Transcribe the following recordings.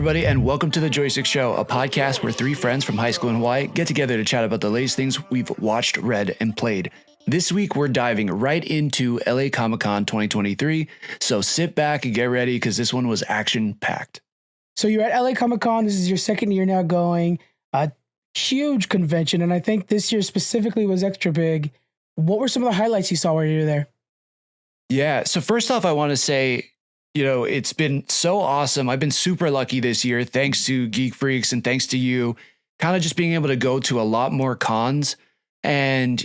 everybody, and welcome to the Joystick Show, a podcast where three friends from high school in Hawaii get together to chat about the latest things we've watched, read, and played. This week, we're diving right into LA Comic-Con 2023, so sit back and get ready because this one was action-packed. So you're at LA Comic-Con. This is your second year now going. A huge convention, and I think this year specifically was extra big. What were some of the highlights you saw while you were there? Yeah, so first off, I want to say, it's been so awesome. I've been super lucky this year, thanks to Geek Freaks and thanks to you, kind of just being able to go to a lot more cons. And,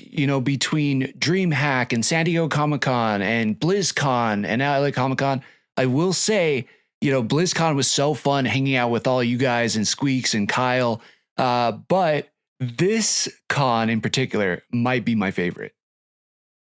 between DreamHack and San Diego Comic-Con and BlizzCon and now LA Comic-Con, I will say, BlizzCon was so fun hanging out with all you guys and Squeaks and Kyle. But this con in particular might be my favorite.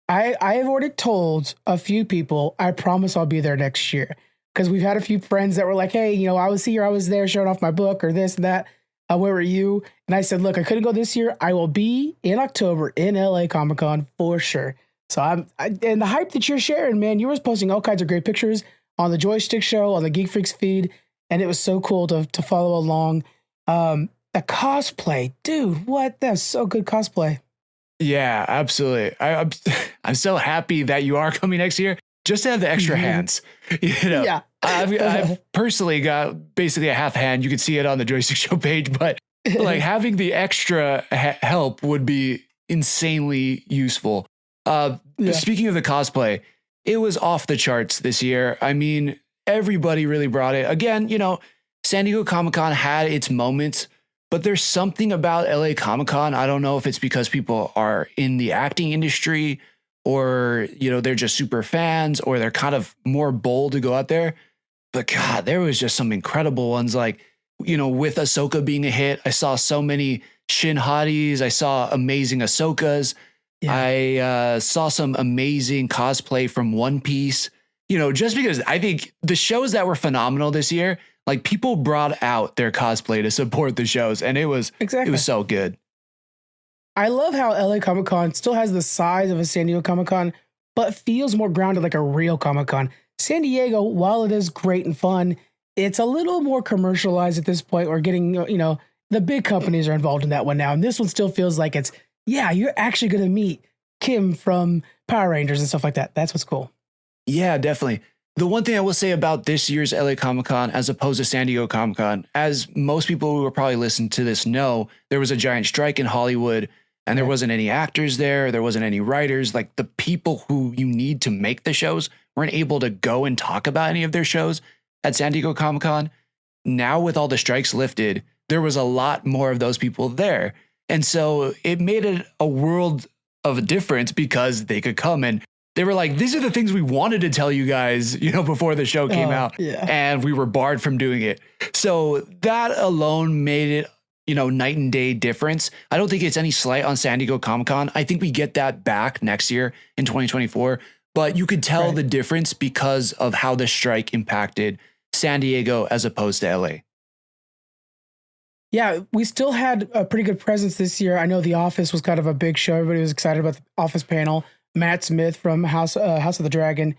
I have already told a few people, I promise I'll be there next year. Because we've had a few friends that were like, hey, I was here, I was there showing off my book or this and that. Where were you? And I said, look, I couldn't go this year. I will be in October in LA Comic-Con for sure. So and the hype that you're sharing, man, you were posting all kinds of great pictures on the Joystick Show, on the Geek Freaks feed. And it was so cool to follow along. The cosplay, dude, what? That's so good cosplay. Yeah, absolutely. I'm so happy that you are coming next year just to have the extra hands. Yeah. I've personally got basically a half hand. You can see it on the Joystick Show page, but like having the extra help would be insanely useful. Speaking of the cosplay, it was off the charts this year. I mean, everybody really brought it. Again, San Diego Comic-Con had its moments, but there's something about LA Comic-Con. I don't know if it's because people are in the acting industry or, they're just super fans or they're kind of more bold to go out there. But God, there was just some incredible ones like, with Ahsoka being a hit. I saw so many Shin Hotties. I saw amazing Ahsokas. Yeah. I saw some amazing cosplay from One Piece, just because I think the shows that were phenomenal this year, like people brought out their cosplay to support the shows, and it was so good. I love how LA Comic-Con still has the size of a San Diego Comic-Con, but feels more grounded like a real Comic-Con. San Diego, while it is great and fun, it's a little more commercialized at this point. We're getting, the big companies are involved in that one now. And this one still feels like you're actually going to meet Kim from Power Rangers and stuff like that. That's what's cool. Yeah, definitely. The one thing I will say about this year's LA Comic-Con as opposed to San Diego Comic-Con, as most people who will probably listen to this know, there was a giant strike in Hollywood and there wasn't any actors there. There wasn't any writers. Like the people who you need to make the shows weren't able to go and talk about any of their shows at San Diego Comic-Con. Now with all the strikes lifted, there was a lot more of those people there. And so it made it a world of a difference because they could come and they were like, these are the things we wanted to tell you guys, before the show came out. Yeah. And we were barred from doing it. So that alone made it, night and day difference. I don't think it's any slight on San Diego Comic-Con. I think we get that back next year in 2024. But you could tell the difference because of how the strike impacted San Diego as opposed to LA. Yeah, we still had a pretty good presence this year. I know The Office was kind of a big show. Everybody was excited about the Office panel. Matt Smith from House of the Dragon.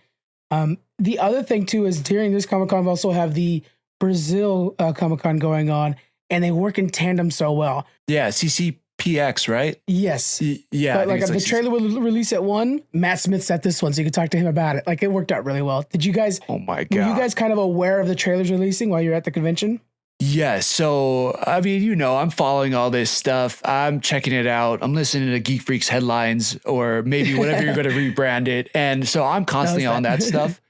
The other thing, too, is during this Comic-Con, we also have the Brazil Comic-Con going on, and they work in tandem so well. Yeah, CCPX, right? Yes. Yeah. But like the trailer will release at 1, Matt Smith's at this one, so you can talk to him about it. Like, it worked out really well. Did you guys... Oh, my God. Were you guys kind of aware of the trailers releasing while you're at the convention? Yeah, so, I mean, I'm following all this stuff. I'm checking it out. I'm listening to Geek Freaks headlines or maybe whatever you're going to rebrand it. And so I'm constantly on that stuff.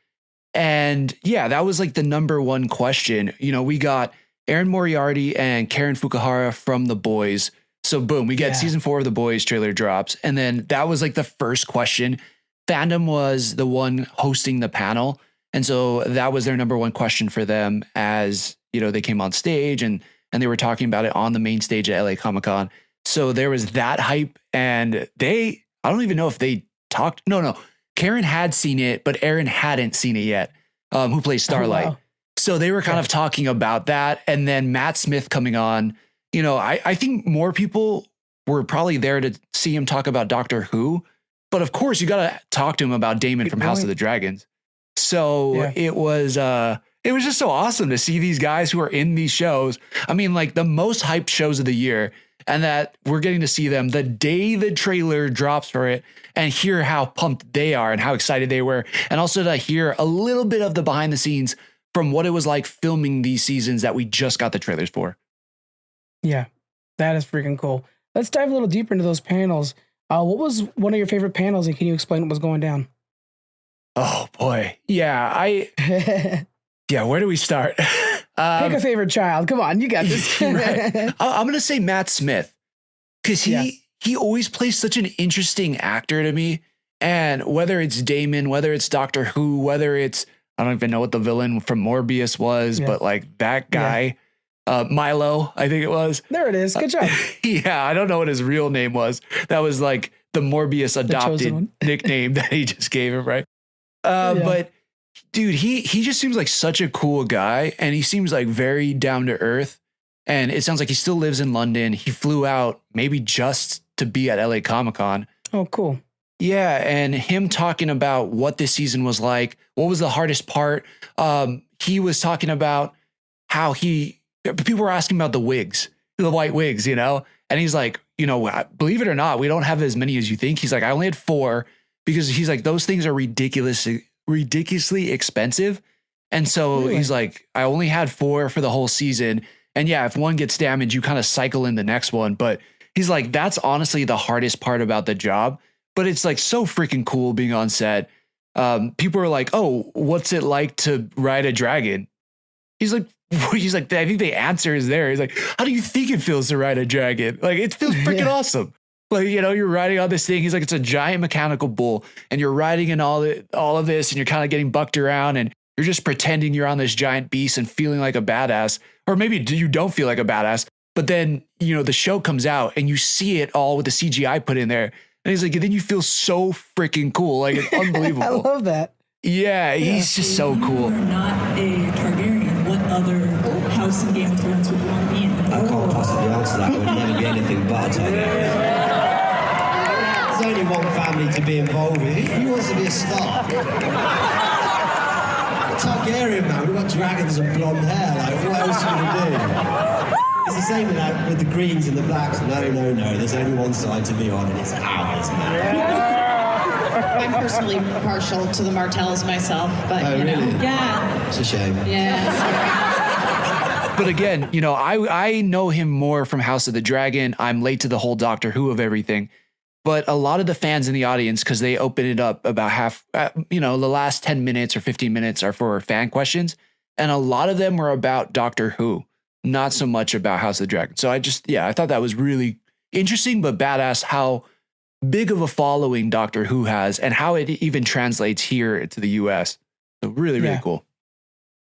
And yeah, that was like the number one question. We got Erin Moriarty and Karen Fukuhara from The Boys. So boom, we get season 4 of The Boys trailer drops. And then that was like the first question. Fandom was the one hosting the panel. And so that was their number one question for them as they came on stage and they were talking about it on the main stage at LA Comic-Con. So there was that hype and I don't even know if they talked. No. Karen had seen it, but Erin hadn't seen it yet, who plays Starlight. Oh, wow. So they were kind of talking about that. And then Matt Smith coming on, I think more people were probably there to see him talk about Doctor Who, but of course you got to talk to him about Damon from House of the Dragons. So it was, it was just so awesome to see these guys who are in these shows. I mean, like the most hyped shows of the year, and that we're getting to see them the day the trailer drops for it and hear how pumped they are and how excited they were. And also to hear a little bit of the behind the scenes from what it was like filming these seasons that we just got the trailers for. Yeah, that is freaking cool. Let's dive a little deeper into those panels. What was one of your favorite panels, and can you explain what was going down? Oh boy. Yeah. Yeah. Where do we start? Pick a favorite child. Come on. You got this. Right. I'm going to say Matt Smith, because he always plays such an interesting actor to me. And whether it's Damon, whether it's Doctor Who, whether it's, I don't even know what the villain from Morbius was, but like that guy, Milo, I think it was. There it is. Good job. Yeah. I don't know what his real name was. That was like the Morbius adopted nickname that he just gave him. Right. But dude, he just seems like such a cool guy, and he seems like very down to earth. And it sounds like he still lives in London. He flew out maybe just to be at LA Comic-Con. Oh, cool. Yeah. And him talking about what this season was like, what was the hardest part. He was talking about how people were asking about the wigs, the white wigs, you know, and he's like, you know, believe it or not, we don't have as many as you think. He's like, I only had 4, because he's like, those things are ridiculously expensive. And so he's like, I only had 4 for the whole season. And yeah, if one gets damaged, you kind of cycle in the next one. But he's like, that's honestly the hardest part about the job. But it's like so freaking cool being on set. People are like, oh, what's it like to ride a dragon? He's like, I think the answer is there. He's like, how do you think it feels to ride a dragon? Like, it feels freaking awesome. Like, you know, you're riding on this thing. He's like, it's a giant mechanical bull, and you're riding in all of this, and you're kind of getting bucked around, and you're just pretending you're on this giant beast and feeling like a badass. Or maybe you don't feel like a badass, but then, you know, the show comes out and you see it all with the CGI put in there. And he's like, and then you feel so freaking cool. Like, it's unbelievable. I love that. Yeah, he's just so cool. You're not a Targaryen. What other house in Game of Thrones would you want to be in? I can't possibly answer that. It would never be anything but a Targaryen. There's only one family to be involved with. Who wants to be a star? Targaryen, man. We've got dragons and blonde hair. Like, what else are you going to do? It's the same with the greens and the blacks. No. There's only one side to be on, and it's ours, man. I'm personally partial to the Martells myself, but Oh, you know, really? yeah, It's a shame. yeah. But again, you know, I know him more from House of the Dragon. I'm late to the whole Doctor Who of everything. But a lot of the fans in the audience, because they open it up about half, you know, the last 10 minutes or 15 minutes are for fan questions. And a lot of them were about Doctor Who, not so much about House of the Dragon. So I thought that was really interesting, but badass how big of a following Doctor Who has and how it even translates here to the US. So really, really cool.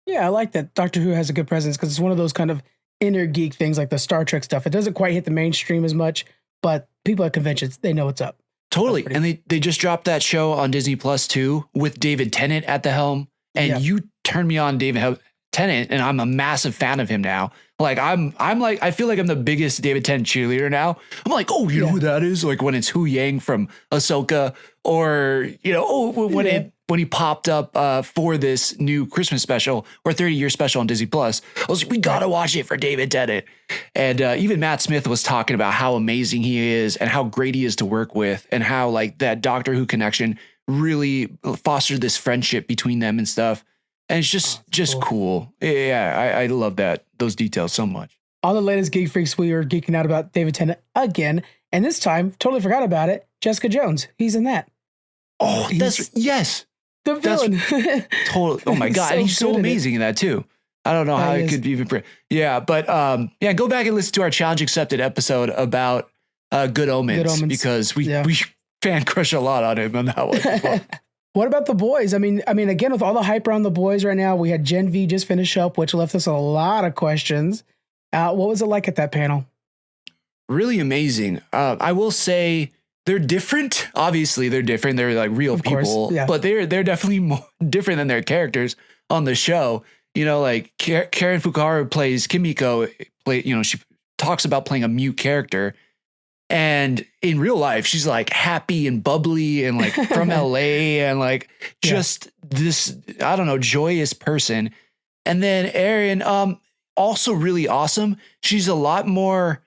Yeah, I like that Doctor Who has a good presence, because it's one of those kind of inner geek things like the Star Trek stuff. It doesn't quite hit the mainstream as much, but people at conventions, they know what's up. Totally. And they just dropped that show on Disney Plus too, with David Tennant at the helm. And you turned me on David Tennant, and I'm a massive fan of him now. Like I'm like, I feel like I'm the biggest David Tennant cheerleader now. I'm like, oh, you know who that is? Like when it's Hu Yang from Ahsoka, or, you know, when he popped up for this new Christmas special or 30-year special on Disney Plus, I was like, we got to watch it for David Tennant. And even Matt Smith was talking about how amazing he is and how great he is to work with, and how like that Doctor Who connection really fostered this friendship between them and stuff. And it's just cool. Yeah, I love those details so much. On the latest Geek Freaks, we are geeking out about David Tennant again. And this time, totally forgot about it. Jessica Jones. He's in that. Oh, yes. The villain. Totally. Oh my God. And he's so amazing in that too. I don't know how it could even. Yeah. But go back and listen to our challenge accepted episode about Good Omens. Because we fan crush a lot on him on that one as well. What about the boys? I mean, again, with all the hype around the boys right now, we had Gen V just finish up, which left us a lot of questions. What was it like at that panel? Really amazing. I will say they're different. Obviously, they're different. They're like real people, but they're definitely more different than their characters on the show. You know, like Karen Fukuhara plays Kimiko. She talks about playing a mute character. And in real life, she's like happy and bubbly and like from LA and like just this, I don't know, joyous person. And then Erin, also really awesome. She's a lot more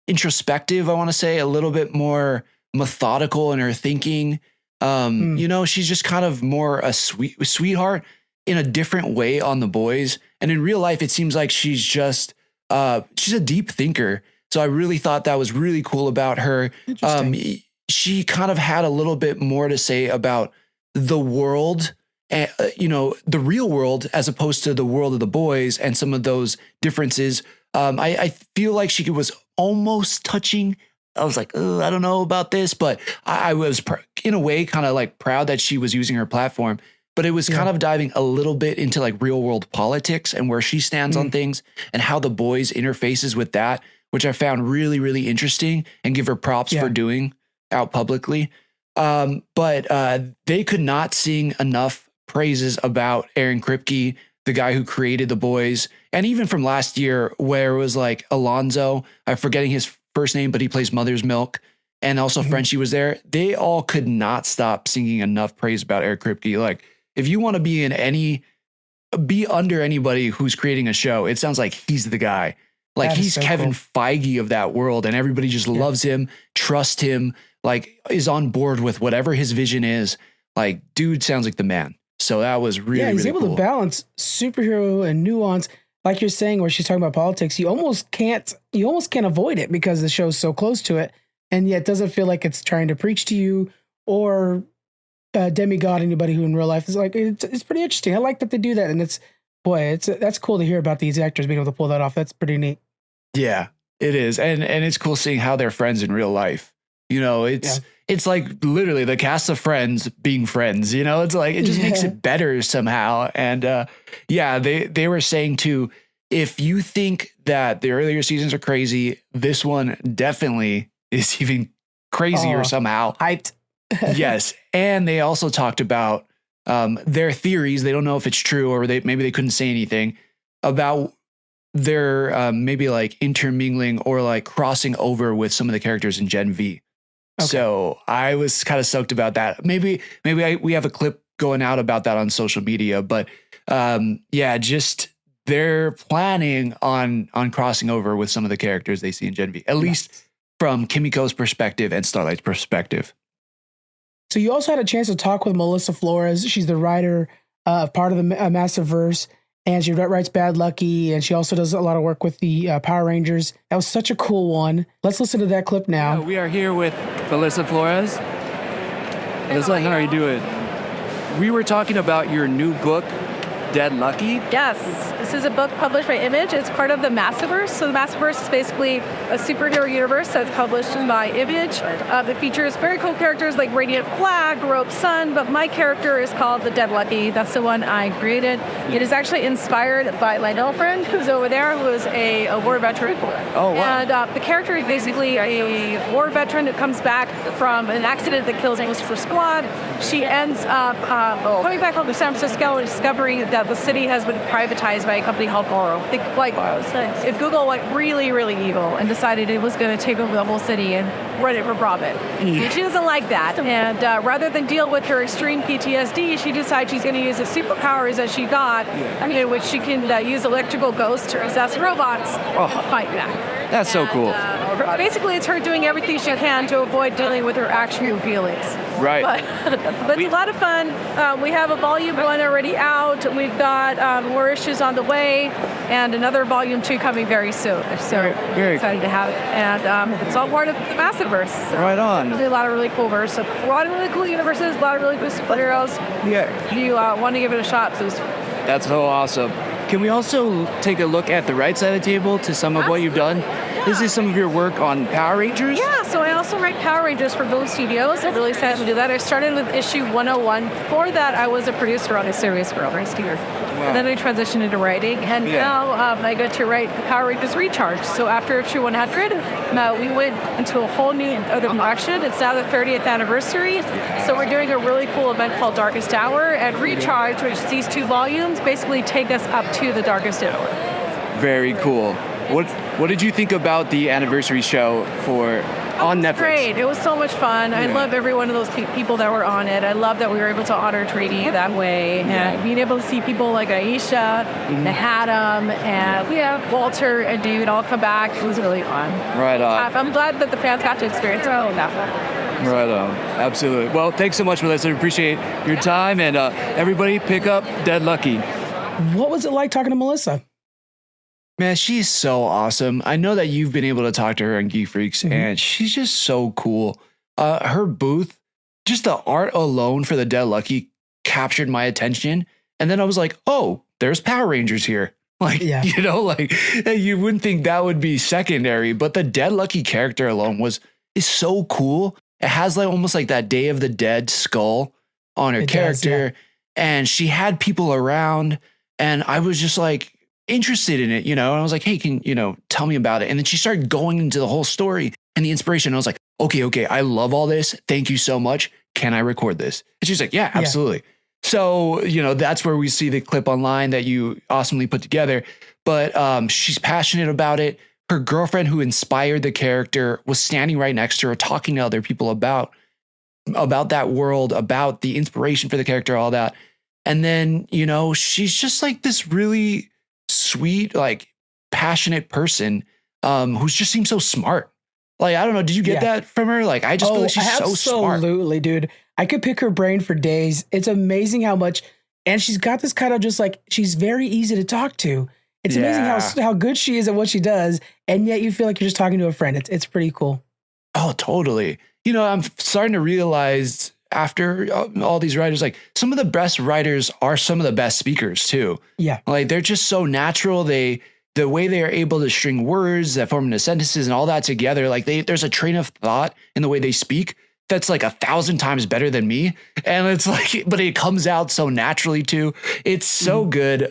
introspective, I want to say, a little bit more methodical in her thinking. You know, she's just kind of more a sweetheart in a different way on The Boys. And in real life, it seems like she's just, she's a deep thinker. So I really thought that was really cool about her. She kind of had a little bit more to say about the world, you know, the real world, as opposed to the world of The Boys and some of those differences. I feel like she was almost touching. I was like, oh, I don't know about this, but I was in a way kind of like proud that she was using her platform, but it was kind of diving a little bit into like real world politics and where she stands on things and how The Boys interfaces with that, which I found really, really interesting, and give her props for doing out publicly. But they could not sing enough praises about Aaron Kripke, the guy who created The Boys. And even from last year, where it was like Alonzo, I'm forgetting his first name, but he plays Mother's Milk. And also Frenchie was there. They all could not stop singing enough praise about Aaron Kripke. Like, if you want to be under anybody who's creating a show, it sounds like he's the guy. Like, he's so Kevin Feige of that world, and everybody just loves him, trusts him, like is on board with whatever his vision is. Like, dude sounds like the man. So that was really, he's really able cool. to balance superhero and nuance. Like you're saying, where she's talking about politics, you almost can't avoid it because the show's so close to it. And yet it doesn't feel like it's trying to preach to you or demigod anybody who in real life is like, it's pretty interesting. I like that they do that. And that's cool to hear about these actors being able to pull that off. That's pretty neat. Yeah, it is. And it's cool seeing how they're friends in real life. You know, it's like literally the cast of Friends being friends, you know, it's like, it just makes it better somehow. And they were saying too, if you think that the earlier seasons are crazy, this one definitely is even crazier somehow. Hyped. Yes. And they also talked about their theories. They don't know if it's true, or maybe they couldn't say anything about their maybe like intermingling or like crossing over with some of the characters in Gen V. Okay. So I was kind of stoked about that. Maybe we have a clip going out about that on social media, but just they're planning on crossing over with some of the characters they see in Gen V, at least from Kimiko's perspective and Starlight's perspective. So you also had a chance to talk with Melissa Flores. She's the writer of part of the Massiverse, and she writes Bad Lucky, and she also does a lot of work with the Power Rangers. That was such a cool one. Let's listen to that clip now. Yeah, we are here with Melissa Flores. Melissa, how are you doing? We were talking about your new book, Dead Lucky. Yes, this is a book published by Image. It's part of the Massiverse. So the Massiverse is basically a superhero universe that's published by Image that features very cool characters like Radiant Flag, Rope Sun, but my character is called the Dead Lucky. That's the one I created. It is actually inspired by Lionel Friend, who's over there, who is a war veteran. Oh, wow. And the character is basically a war veteran that comes back from an accident that kills most of her squad. She ends up coming back home to San Francisco and discovering that the city has been privatized by a company called Goro. If Google went really, really evil and decided it was going to take over the whole city and run it for profit. And she doesn't like that. And rather than deal with her extreme PTSD, she decides she's going to use the superpowers that she got, in which she can use electrical ghosts to possess robots to fight back. That's so cool. Basically, it's her doing everything she can to avoid dealing with her actual feelings. Right. But it's a lot of fun. We have a volume 1 already out. We've got more issues on the way, and another volume 2 coming very soon. So very excited to have it. And it's all part of the Massiverse. So right on. A lot of really cool verse. A lot of really cool universes, a lot of really cool superheroes. Yeah. If you want to give it a shot, please. That's so awesome. Can we also take a look at the right side of the table to some of what you've done? This is some of your work on Power Rangers? Yeah, so I also write Power Rangers for Boom Studios. I'm really excited to do that. I started with issue 101. Before that, I was a producer on a series for Over Steer. Wow. And then I transitioned into writing, and now I get to write Power Rangers Recharge. So after issue 100, we went into a whole new other action. It's now the 30th anniversary, so we're doing a really cool event called Darkest Hour, and Recharge, which these 2 volumes basically take us up to the Darkest Hour. Very cool. What did you think about the anniversary show for on Netflix. Great. It was so much fun. I love every one of those people that were on it. I love that we were able to honor Treaty that way. And being able to see people like Aisha, and Adam, and Walter and Dude all come back. It was really fun. Right on. I'm glad that the fans got to experience that. Right on. Absolutely. Well, thanks so much, Melissa. We appreciate your time. And everybody pick up Dead Lucky. What was it like talking to Melissa? Man, she's so awesome. I know that you've been able to talk to her on Geek Freaks, and she's just so cool. Her booth, just the art alone for the Dead Lucky captured my attention. And then I was like, oh, there's Power Rangers here. Like, you know, like you wouldn't think that would be secondary, but the Dead Lucky character alone is so cool. It has like almost like that Day of the Dead skull on her character. And she had people around, and I was just like, interested in it, you know, and I was like, hey, can tell me about it? And then she started going into the whole story and the inspiration. I was like, okay, I love all this. Thank you so much. Can I record this? And she's like, yeah, absolutely. So, that's where we see the clip online that you awesomely put together. But she's passionate about it. Her girlfriend who inspired the character was standing right next to her, talking to other people about that world, about the inspiration for the character, all that. And then, she's just like this really sweet, like passionate person who just seems so smart. Like, I don't know. Did you get that from her? Like, I just feel like she's so smart. Absolutely, dude. I could pick her brain for days. It's amazing how much, and she's got this kind of just like, she's very easy to talk to. It's amazing how good she is at what she does. And yet you feel like you're just talking to a friend. It's pretty cool. Oh, totally. I'm starting to realize after all these writers, like some of the best writers are some of the best speakers too. Yeah. Like they're just so natural. The way they are able to string words that form into sentences and all that together, like there's a train of thought in the way they speak that's like 1,000 times better than me. And it's like, but it comes out so naturally too. It's so good.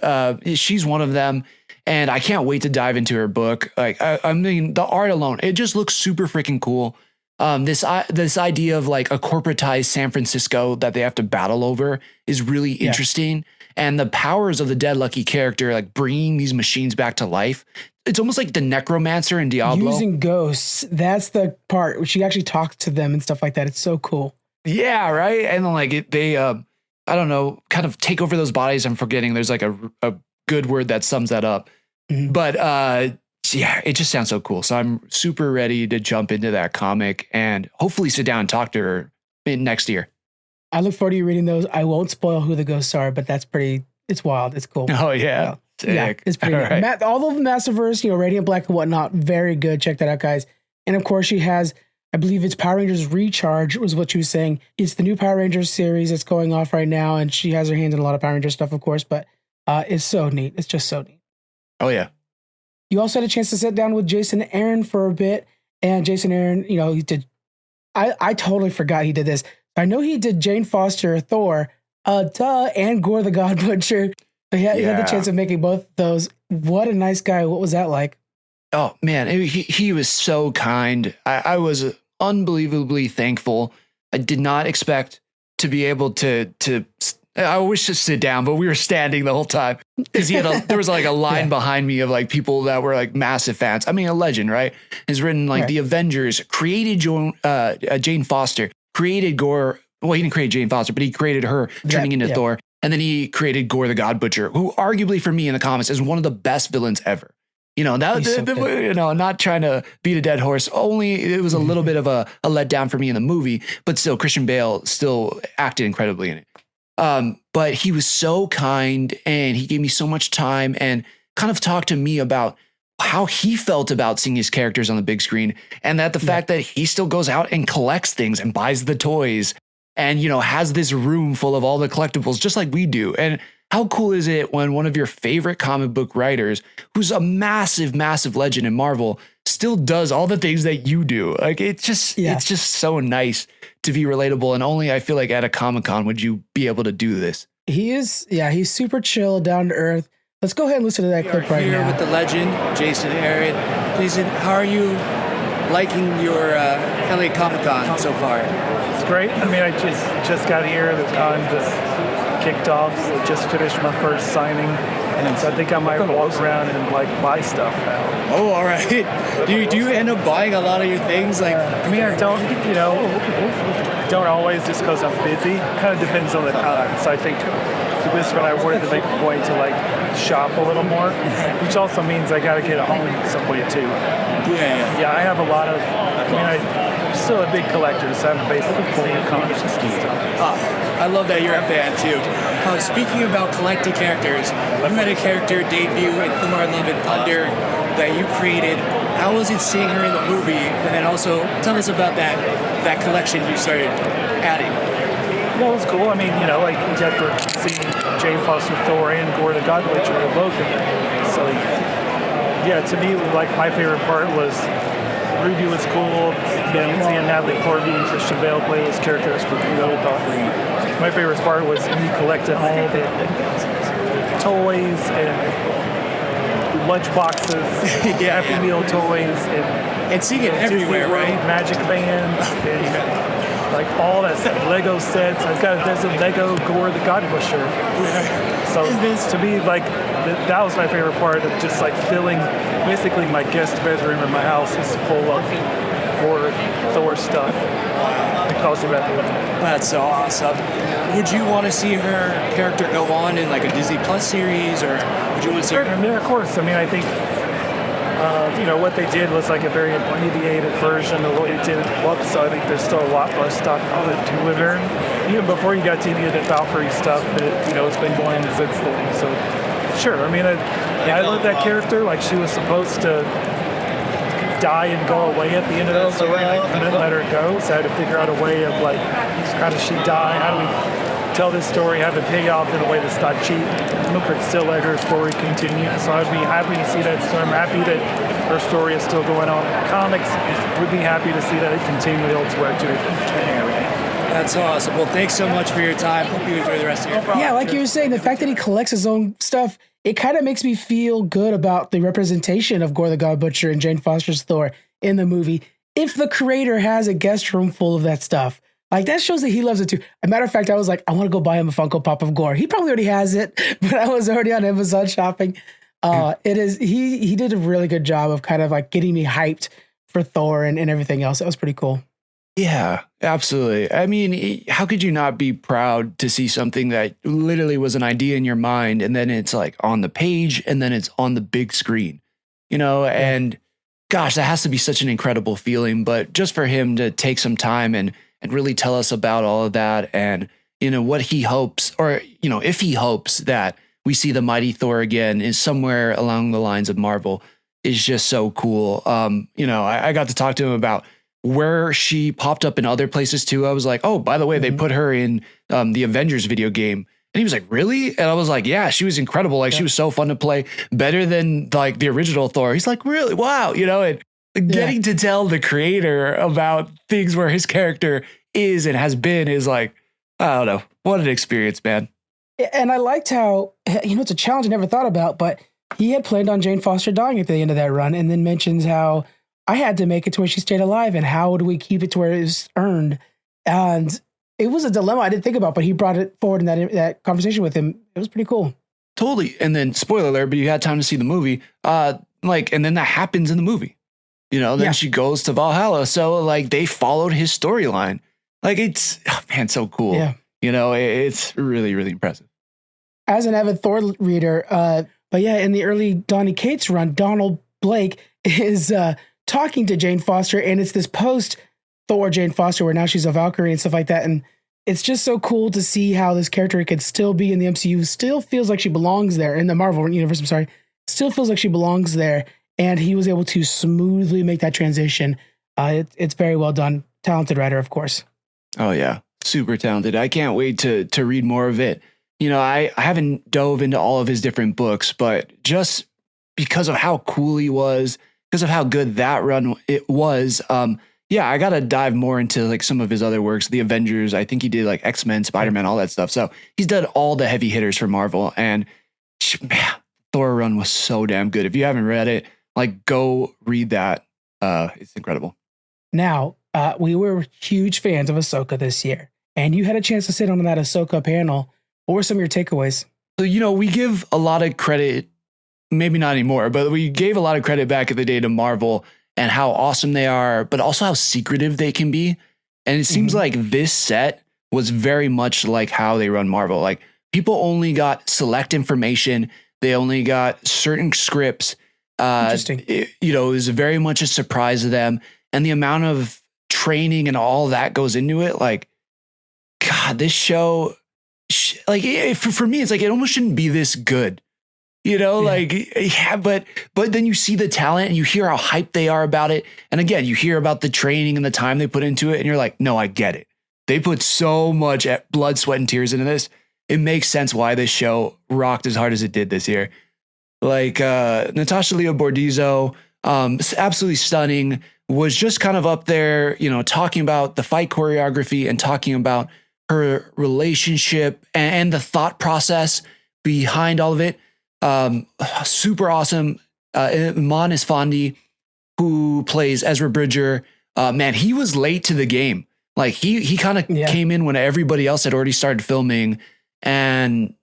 She's one of them. And I can't wait to dive into her book. Like, I mean, the art alone, it just looks super freaking cool. This idea of like a corporatized San Francisco that they have to battle over is really interesting. And the powers of the Dead Lucky character, like bringing these machines back to life. It's almost like the necromancer in Diablo. Using ghosts. That's the part where she actually talks to them and stuff like that. It's so cool. Yeah, right. And then like they, I don't know, kind of take over those bodies. I'm forgetting. There's like a good word that sums that up. Mm-hmm. But yeah, it just sounds so cool. So I'm super ready to jump into that comic and hopefully sit down and talk to her next year. I look forward to you reading those. I won't spoil who the ghosts are, but it's wild. It's cool. Oh, yeah. Sick. Yeah, it's pretty good. Right. All of the Massiverse, Radiant Black and whatnot, very good. Check that out, guys. And of course, she has, I believe it's Power Rangers Recharge was what she was saying. It's the new Power Rangers series that's going off right now, and she has her hands in a lot of Power Rangers stuff, of course, but it's so neat. It's just so neat. Oh, yeah. You also had a chance to sit down with Jason Aaron for a bit, and Jason Aaron, he did, I totally forgot he did this. I know he did Jane Foster, Thor, and Gore the God Butcher. He had the chance of making both those. What a nice guy. What was that like? Oh, man, he was so kind. I was unbelievably thankful. I did not expect to be able to I wish to sit down, but we were standing the whole time because there was like a line behind me of like people that were like massive fans. I mean, a legend, right? Has written like the Avengers, created Jane Foster, created Gore. Well, he didn't create Jane Foster, but he created her turning into Thor. And then he created Gore the God Butcher, who arguably for me in the comics is one of the best villains ever. Not trying to beat a dead horse. Only it was a little bit of a letdown for me in the movie, but still Christian Bale still acted incredibly in it. But he was so kind and he gave me so much time and kind of talked to me about how he felt about seeing his characters on the big screen. And that the fact that he still goes out and collects things and buys the toys and, has this room full of all the collectibles, just like we do. And how cool is it when one of your favorite comic book writers, who's a massive, massive legend in Marvel, still does all the things that you do? Like, it's just so nice to be relatable. And only I feel like at a Comic-Con would you be able to do this. He's super chill, down to earth. Let's go ahead and listen to that clip right now. Here with the legend, Jason Aaron. Jason, how are you liking your LA Comic-Con so far? It's great. I mean, I just got here. The con just kicked off, so just finished my first signing. And so I think I might walk around and buy stuff now. Oh, all right. Do you end up buying a lot of your things? Like, I mean, I don't, don't always just because I'm busy. Kind of depends on the time. So I think this one I wanted to make a point to like shop a little more, which also means I got to get home some way too. Yeah, I have a lot of, I'm still a big collector, so I have basically plenty of comics and stuff. I love that you're a fan too. Speaking about collecting characters, you had a character debut in Thor: Love and Thunder that you created. How was it seeing her in the movie? And then also tell us about that collection you started adding. Well, it was cool. I mean, like we got to see Jane Foster Thor and Gore the God Witcher both in there. So yeah, to me, like my favorite part was Ruby was cool. Seeing Natalie Portman and Christian Bale play those characters was really fun. My favorite part was me collecting all the toys and lunch boxes, Happy Meal toys, and seeing it everywhere, right? Magic bands and like all that Lego sets. There's a Lego Gore the God Witcher. So to me, like that was my favorite part of just like filling basically my guest bedroom in my house is full of Gore Thor stuff. Because of that. That's so awesome. Would you want to see her character go on in like a Disney Plus series, or would you want to see her? I mean, of course. I mean, I think what they did was like a very abbreviated version of what we did in the book, so I think there's still a lot more stuff to do with her. Even before you got to any of the Valkyrie stuff, it's been going since then. So, sure. I mean, I love that character. Like, she was supposed to die and go away at the end of that story, and I couldn't let her go, so I had to figure out a way of, like, how does she die? How do we tell this story, have it pay off in a way that's not cheap, but still let her story continue. So I'd be happy to see that story. I'm happy that her story is still going on in the comics. We'd be happy to see that it continue elsewhere too. That's awesome. Well, thanks so much for your time. Hope you enjoy the rest of your day. Yeah, like you were saying, the fact that he collects his own stuff, it kind of makes me feel good about the representation of Gore the God Butcher and Jane Foster's Thor in the movie. If the creator has a guest room full of that stuff, like that shows that he loves it too. A matter of fact, I was like, I want to go buy him a Funko Pop of Gore. He probably already has it, but I was already on Amazon shopping. He did a really good job of kind of like getting me hyped for Thor and everything else. That was pretty cool. Yeah, absolutely. I mean, how could you not be proud to see something that literally was an idea in your mind and then it's like on the page and then it's on the big screen, and gosh, that has to be such an incredible feeling. But just for him to take some time and really tell us about all of that and, what he hopes, or, if he hopes that we see the mighty Thor again is somewhere along the lines of Marvel is just so cool. I got to talk to him about where she popped up in other places too. I was like, oh, by the way, they put her in the Avengers video game. And he was like, really? And I was like, yeah, she was incredible. Like, she was so fun to play, better than like the original Thor. He's like, really? Wow. And getting to tell the creator about things where his character is and has been is like, I don't know. What an experience, man. And I liked how, it's a challenge I never thought about, but he had planned on Jane Foster dying at the end of that run, and then mentions how I had to make it to where she stayed alive, and how do we keep it to where it was earned? And it was a dilemma I didn't think about, but he brought it forward in that conversation with him. It was pretty cool. Totally. And then, spoiler alert, but you had time to see the movie. And then that happens in the movie. Then she goes to Valhalla. So, like, they followed his storyline. Like, it's, so cool. Yeah. It's really, really impressive. As an avid Thor reader, but yeah, in the early Donny Cates run, Donald Blake is talking to Jane Foster, and it's this post-Thor Jane Foster where now she's a Valkyrie and stuff like that. And it's just so cool to see how this character could still be in the MCU, still feels like she belongs there, in the Marvel universe, still feels like she belongs there. And he was able to smoothly make that transition. It's very well done. Talented writer, of course. Oh, yeah. Super talented. I can't wait to read more of it. I haven't dove into all of his different books, but just because of how cool he was, because of how good that run it was, I got to dive more into like some of his other works, the Avengers. I think he did like X-Men, Spider-Man, all that stuff. So he's done all the heavy hitters for Marvel, and man, Thor run was so damn good. If you haven't read it, like, go read that. It's incredible. Now, we were huge fans of Ahsoka this year, and you had a chance to sit on that Ahsoka panel. What were some of your takeaways? So, we give a lot of credit maybe not anymore, but we gave a lot of credit back in the day to Marvel and how awesome they are, but also how secretive they can be. And it seems like this set was very much like how they run Marvel. Like people only got select information. They only got certain scripts. Interesting. It was very much a surprise to them. And the amount of training and all that goes into it. Like, God, this show, for me, it's like, it almost shouldn't be this good. But then you see the talent and you hear how hyped they are about it. And again, you hear about the training and the time they put into it. And you're like, no, I get it. They put so much blood, sweat, and tears into this. It makes sense why this show rocked as hard as it did this year. Like Natasha Leo Bordizzo, absolutely stunning, was just kind of up there, talking about the fight choreography and talking about her relationship and the thought process behind all of it. Super awesome. Iman Isfandi, who plays Ezra Bridger, man, he was late to the game. Like he kind of came in when everybody else had already started filming, and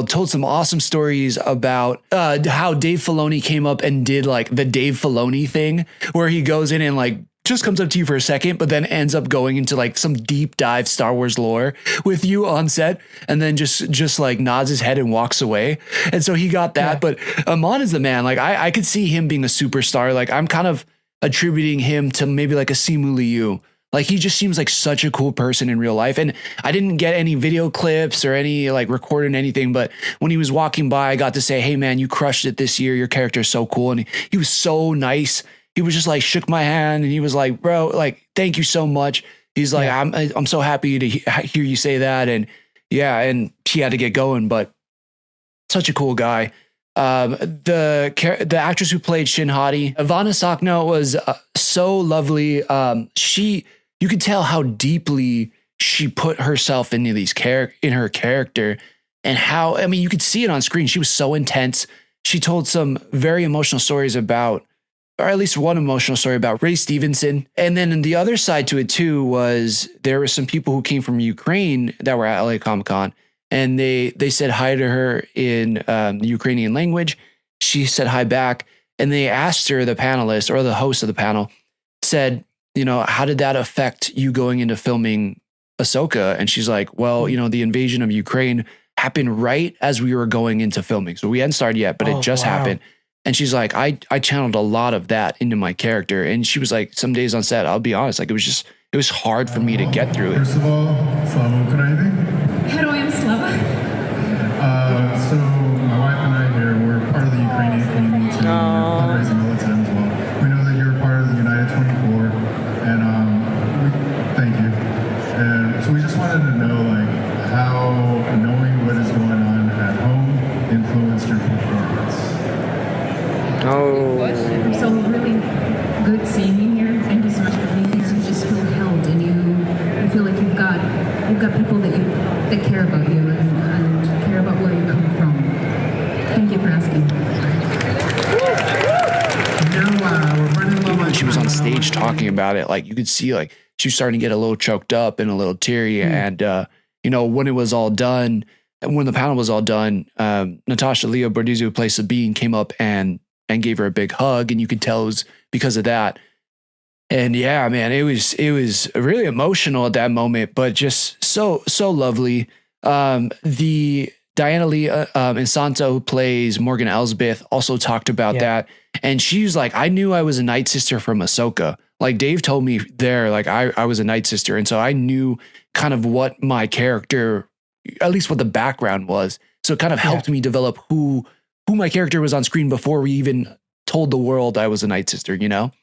told some awesome stories about how Dave Filoni came up and did like the Dave Filoni thing, where he goes in and like just comes up to you for a second, but then ends up going into like some deep dive Star Wars lore with you on set, and then just like nods his head and walks away. And so he got that. But Amon is the man. Like I could see him being a superstar. Like I'm kind of attributing him to maybe like a Simu Liu. Like he just seems like such a cool person in real life. And I didn't get any video clips or any like recording anything, but when he was walking by, I got to say, hey man, you crushed it this year. Your character is so cool. And he was so nice. He was just like shook my hand and he was like, bro, like, thank you so much. He's like, I'm so happy to hear you say that. And and he had to get going, but such a cool guy. The actress who played Shin Hati, Ivana Sakno, was so lovely. You could tell how deeply she put herself into in her character, and how, I mean, you could see it on screen. She was so intense. She told some very emotional stories about, or at least one emotional story about Ray Stevenson. And then the other side to it too was there were some people who came from Ukraine that were at LA Comic-Con, and they said hi to her in the Ukrainian language. She said hi back, and they asked her, the panelist or the host of the panel said, how did that affect you going into filming Ahsoka? And she's like, well, the invasion of Ukraine happened right as we were going into filming. So we hadn't started yet, but it just happened. And she's like, I channeled a lot of that into my character. And she was like, some days on set, I'll be honest, like it was hard for me to get through it. First of all, Slava Ukraini. Heroям Slava. So my wife and I here, we're part of the Ukrainian community too. We're fundraising all the time as well. We know that you're part of the United 24, and we thank you. And so we just wanted to know, like, how knowing what is going on at home influenced your performance. So really good seeing you here. Thank you so much for being here. You just feel held, and you feel like you've got people that care about you and care about where you come from. Thank you for asking. When she was on stage talking about it, like you could see, like she was starting to get a little choked up and a little teary. And when it was all done, when the panel was all done, Natasha Leo Bordizzo, who plays Sabine, came up and gave her a big hug, and you could tell it was because of that. And yeah, man, it was really emotional at that moment, but just so lovely. The Diana Lee Insanto, who plays Morgan Elsbeth, also talked about that. And she's like, I knew I was a Night Sister from Ahsoka. Like Dave told me there, like I was a Night Sister. And so I knew kind of what my character, at least what the background was. So it kind of helped me develop who my character was on screen before we even told the world I was a Night Sister,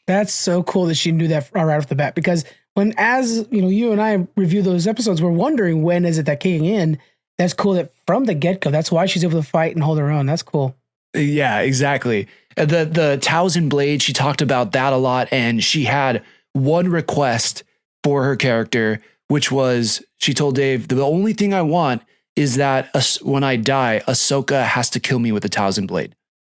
That's so cool that she knew that right off the bat, because as you and I review those episodes, we're wondering when is it that kicking in. That's cool that from the get-go, that's why she's able to fight and hold her own. That's cool. Yeah, exactly. The Thousand Blade, she talked about that a lot, and she had one request for her character, which was, she told Dave, the only thing I want is that when I die, Ahsoka has to kill me with a Thousand Blade.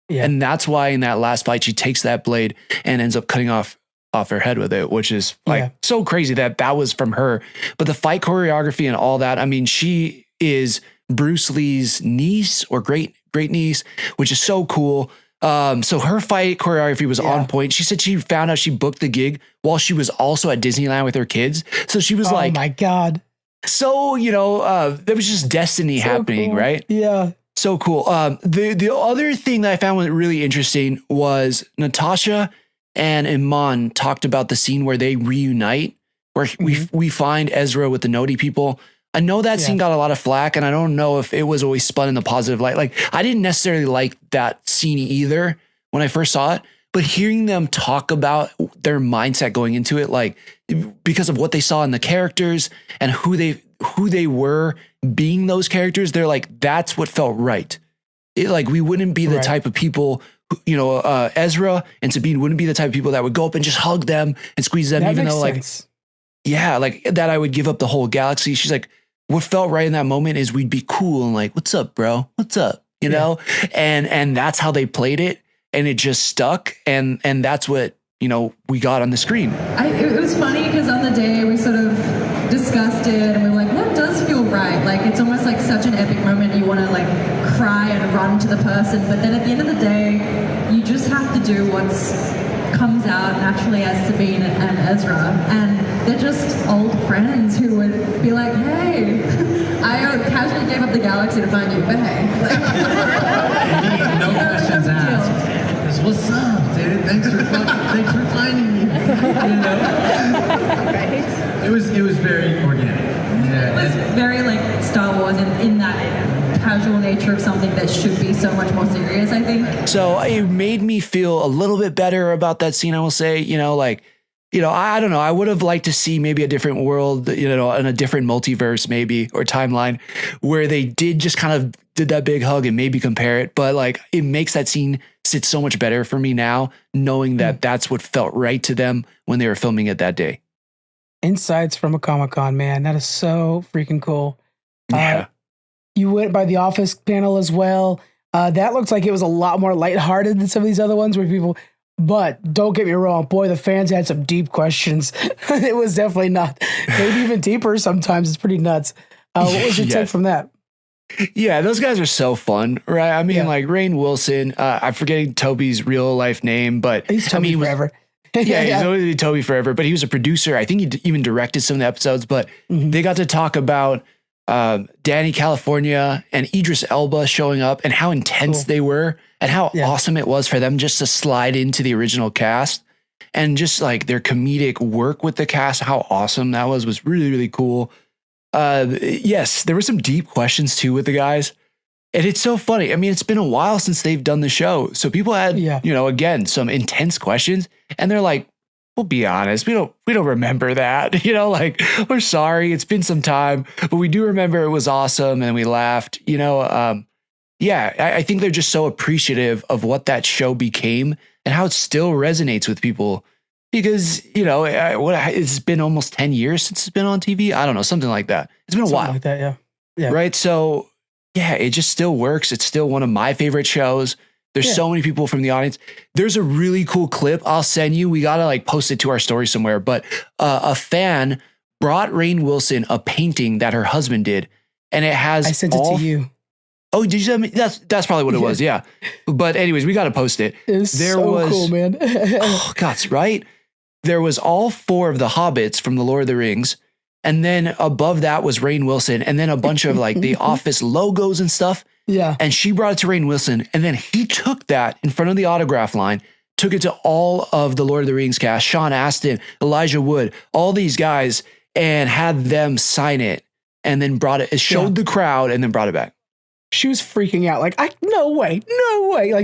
Yeah. And that's why in that last fight, she takes that blade and ends up cutting off her head with it, which is like so crazy that was from her. But the fight choreography and all that, I mean, she is Bruce Lee's niece or great niece, which is so cool. So her fight choreography was on point. She said she found out she booked the gig while she was also at Disneyland with her kids. So she was like, oh my God. So, there was just destiny happening, cool. right? Yeah. So cool. The other thing that I found really interesting was Natasha and Iman talked about the scene where they reunite, where we find Ezra with the Noti people. I know that scene got a lot of flack, and I don't know if it was always spun in the positive light. Like, I didn't necessarily like that scene either when I first saw it, but hearing them talk about their mindset going into it, like because of what they saw in the characters and who they were being those characters, they're like, that's what felt right. Like, we wouldn't be the type of people, Ezra and Sabine wouldn't be the type of people that would go up and just hug them and squeeze them, even though sense. like that I would give up the whole galaxy. She's like, what felt right in that moment is we'd be cool and like, what's up, bro? What's up? You know? And that's how they played it. And it just stuck. And that's what, we got on the screen. It was funny because on the day we sort of discussed it and we were like, what does feel right? Like, it's almost like such an epic moment. You want to like cry and run to the person. But then at the end of the day, you just have to do what's comes out naturally as Sabine and Ezra, and they're just old friends who would be like, hey, I casually gave up the galaxy to find you, but hey. No questions asked. Just, what's up, dude? Thanks for finding me. It was very organic. Yeah. It was very like Star Wars in that casual nature of something that should be so much more serious, I think. So it made me feel a little bit better about that scene, I will say. I don't know. I would have liked to see maybe a different world, in a different multiverse maybe, or timeline, where they did just kind of did that big hug and maybe compare it. But like, it makes that scene sit so much better for me now, knowing that that's what felt right to them when they were filming it that day. Insights from a Comic-Con, man. That is so freaking cool. Yeah. You went by the Office panel as well. That looks like it was a lot more lighthearted than some of these other ones where people, but don't get me wrong, boy, the fans had some deep questions. It was definitely not, maybe even deeper sometimes. It's pretty nuts. What was your take from that? Yeah, those guys are so fun, right? I mean, like Rainn Wilson, I'm forgetting Toby's real life name, but he's Toby forever. He's always been Toby forever, but he was a producer. I think he even directed some of the episodes, but they got to talk about Danny California and Idris Elba showing up and how intense they were and how awesome it was for them just to slide into the original cast, and just like their comedic work with the cast, how awesome that was really, really cool. Yes, there were some deep questions too with the guys. And it's so funny. I mean, it's been a while since they've done the show. So people had, again, some intense questions, and they're like, we'll be honest, we don't remember that. We're sorry. It's been some time, but we do remember it was awesome and we laughed, I think they're just so appreciative of what that show became and how it still resonates with people because, it's been almost 10 years since it's been on TV. I don't know, something like that. It's been a while. Like that, yeah. Right. So yeah, it just still works. It's still one of my favorite shows. There's so many people from the audience. There's a really cool clip I'll send you. We got to post it to our story somewhere. But a fan brought Rainn Wilson a painting that her husband did. And it has I sent it to you. Oh, did you send me? That's probably what it was. Yeah. But anyways, we got to post it. It's cool, man. Oh, God, right? There was all 4 of the hobbits from the Lord of the Rings. And then above that was Rainn Wilson. And then a bunch of the Office logos and stuff. Yeah. And she brought it to Rainn Wilson. And then he took that in front of the autograph line, took it to all of the Lord of the Rings cast, Sean Astin, Elijah Wood, all these guys, and had them sign it. And then brought it, showed the crowd, and then brought it back. She was freaking out. No way.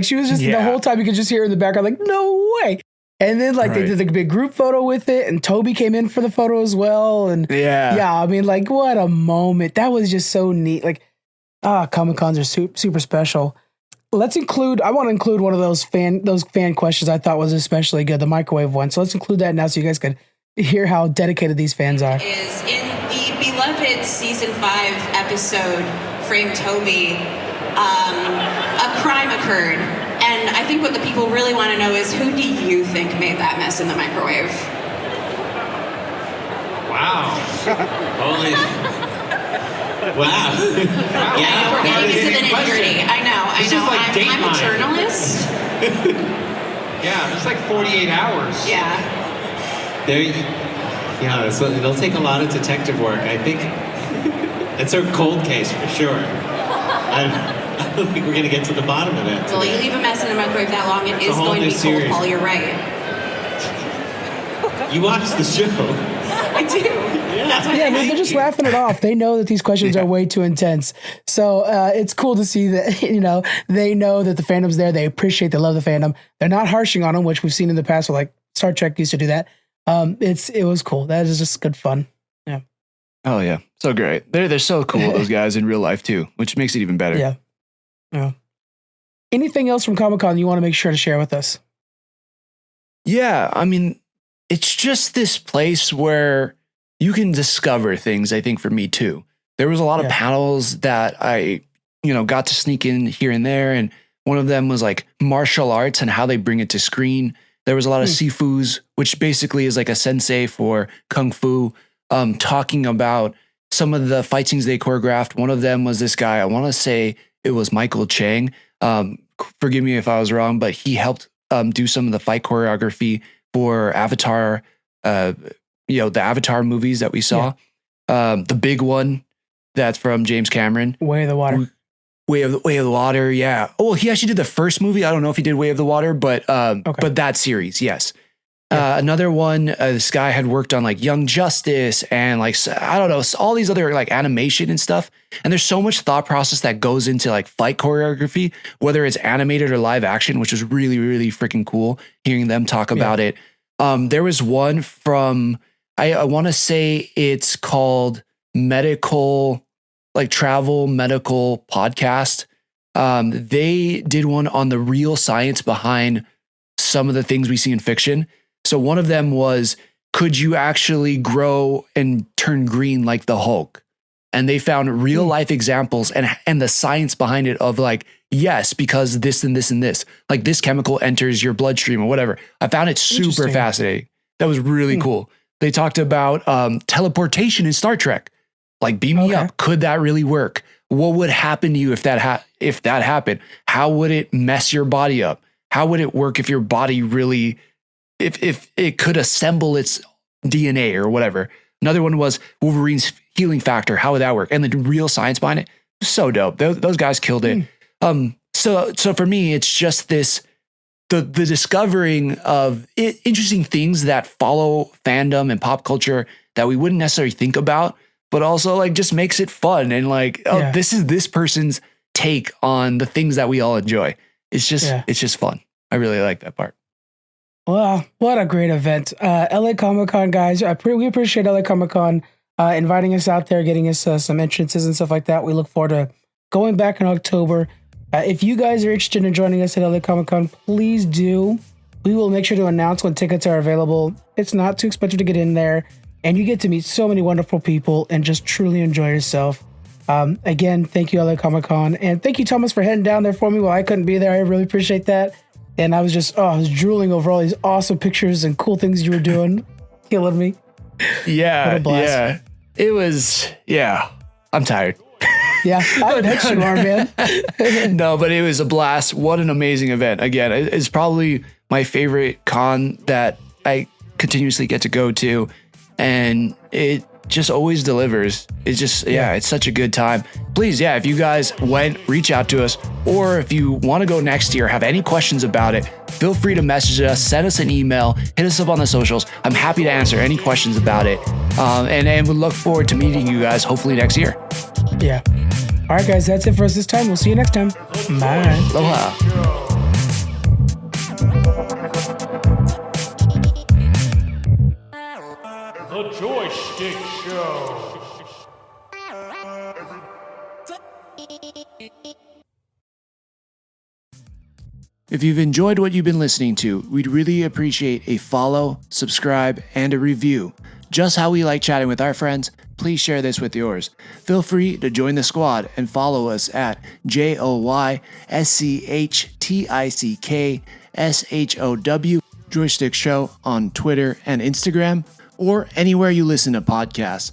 She was just, the whole time you could just hear her in the background, no way. And then they did the big group photo with it, and Toby came in for the photo as well. And I mean, what a moment. That was just so neat. Comic-Cons are super special. I want to include one of those fan questions I thought was especially good, the microwave one. So let's include that now so you guys can hear how dedicated these fans are. Is in the beloved season 5 episode, Frame Toby, a crime occurred. And I think what the people really want to know is, who do you think made that mess in the microwave? Wow. Holy. Wow. Yeah, we're getting into the nitty-gritty. I know. It's just like I'm a journalist. Yeah, it's like 48 hours. Yeah. Yeah, so it'll take a lot of detective work. I think it's a cold case for sure. I don't think we're going to get to the bottom of it. Well, you leave a mess in a microwave that long, it is going to be cold, Paul. You're right. You watch the show. I do. Yeah, they're just laughing it off. They know that these questions are way too intense. So it's cool to see that, they know that the fandom's there. They appreciate, they love the fandom. They're not harshing on them, which we've seen in the past. So like Star Trek used to do that. It was cool. That is just good fun. Yeah. Oh yeah. So great. They're so cool, those guys in real life too, which makes it even better. Yeah. Yeah. Anything else from Comic-Con you want to make sure to share with us? Yeah. I mean, it's just this place where you can discover things, I think, for me too. There was a lot of panels that I, got to sneak in here and there. And one of them was like martial arts and how they bring it to screen. There was a lot of Sifus, which basically is like a sensei for Kung Fu, talking about some of the fight scenes they choreographed. One of them was this guy, I want to say it was Michael Chang. Forgive me if I was wrong, but he helped do some of the fight choreography for Avatar, the Avatar movies that we saw. The big one that's from James Cameron. Way of the Water. Way of the Water, yeah. Oh, he actually did the first movie. I don't know if he did Way of the Water, but that series, yes. Another one, this guy had worked on like Young Justice and like, I don't know, all these other like animation and stuff. And there's so much thought process that goes into like fight choreography, whether it's animated or live action, which was really, really freaking cool hearing them talk about it. There was one from, I want to say it's called Travel Medical Podcast. They did one on the real science behind some of the things we see in fiction. So one of them was, could you actually grow and turn green like the Hulk? And they found real life examples and the science behind it of like, yes, because this and this and this, like this chemical enters your bloodstream or whatever. I found it super fascinating. That was really cool. They talked about teleportation in Star Trek. Like beam me up. Could that really work? What would happen to you if that happened? How would it mess your body up? How would it work if your body really, if it could assemble its DNA or whatever? Another one was Wolverine's healing factor. How would that work? And the real science behind it. So dope. Those guys killed it. So for me, it's just this, the discovering of interesting things that follow fandom and pop culture that we wouldn't necessarily think about, but also like just makes it fun. And like, this is this person's take on the things that we all enjoy. It's just fun. I really like that part. Wow, what a great event. LA Comic-Con, guys. We appreciate LA Comic-Con inviting us out there, getting us some entrances and stuff like that. We look forward to going back in October. If you guys are interested in joining us at LA Comic-Con, please do. We will make sure to announce when tickets are available. It's not too expensive to get in there, and you get to meet so many wonderful people and just truly enjoy yourself. Again, thank you, LA Comic-Con, and thank you, Thomas, for heading down there for me while I couldn't be there. I really appreciate that. And I was just, I was drooling over all these awesome pictures and cool things you were doing. Killing me. Yeah. Yeah. It was, I'm tired. Yeah, I bet you are, man. No, but it was a blast. What an amazing event. Again, it's probably my favorite con that I continuously get to go to. And it just always delivers. It's just, it's such a good time. Please, if you guys went, reach out to us. Or if you want to go next year, have any questions about it, feel free to message us, send us an email, hit us up on the socials. I'm happy to answer any questions about it. And we look forward to meeting you guys hopefully next year. Yeah. All right, guys, that's it for us this time. We'll see you next time. Bye. Aloha. The Joystick Show. If you've enjoyed what you've been listening to, we'd really appreciate a follow, subscribe, and a review. Just how we like chatting with our friends, please share this with yours. Feel free to join the squad and follow us at JoyStickShow Joystick Show on Twitter and Instagram, or anywhere you listen to podcasts.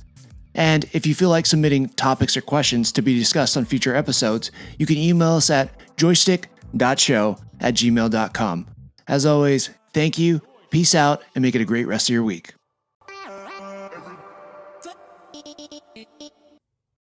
And if you feel like submitting topics or questions to be discussed on future episodes, you can email us at joystick.show@gmail.com. As always, thank you, peace out, and make it a great rest of your week.